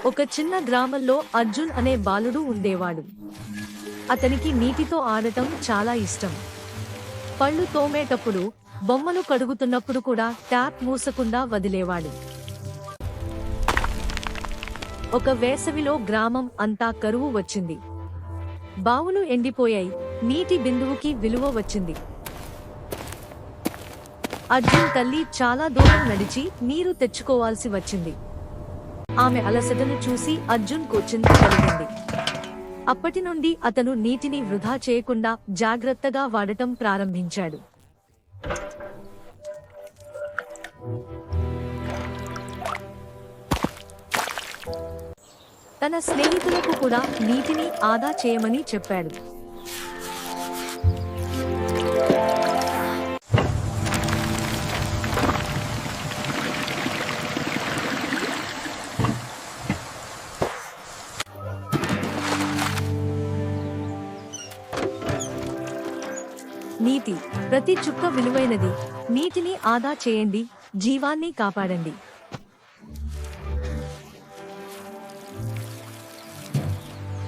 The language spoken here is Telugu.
ఒక చిన్న గ్రామంలో అర్జున్ అనే బాలుడు ఉండేవాడు. అతనికి నీటితో ఆడటం చాలా ఇష్టం. పళ్ళు తోమేటప్పుడు, బొమ్మలు కడుగుతున్నప్పుడు కూడా ట్యాప్ మూసకుండా వదిలేవాడు. ఒక వేసవిలో గ్రామం అంతా కరువు వచ్చింది. బావులు ఎండిపోయాయి, నీటి బిందువుకి విలువ వచ్చింది. అర్జున్ తల్లి చాలా దూరం నడిచి నీరు తెచ్చుకోవాల్సి వచ్చింది. ఆమె అలసటను చూసి అర్జున్ కు చింత కలిగింది. అప్పటి నుండి అతను నీటిని వృధా చేయకుండా జాగ్రత్తగా వాడటం ప్రారంభించాడు. తన స్నేహితులకు కూడా నీటిని ఆదా చేయమని చెప్పాడు. నీటి ప్రతి చుక్క విలువైనది. నీటిని ఆదా చేయండి, జీవాన్ని కాపాడండి.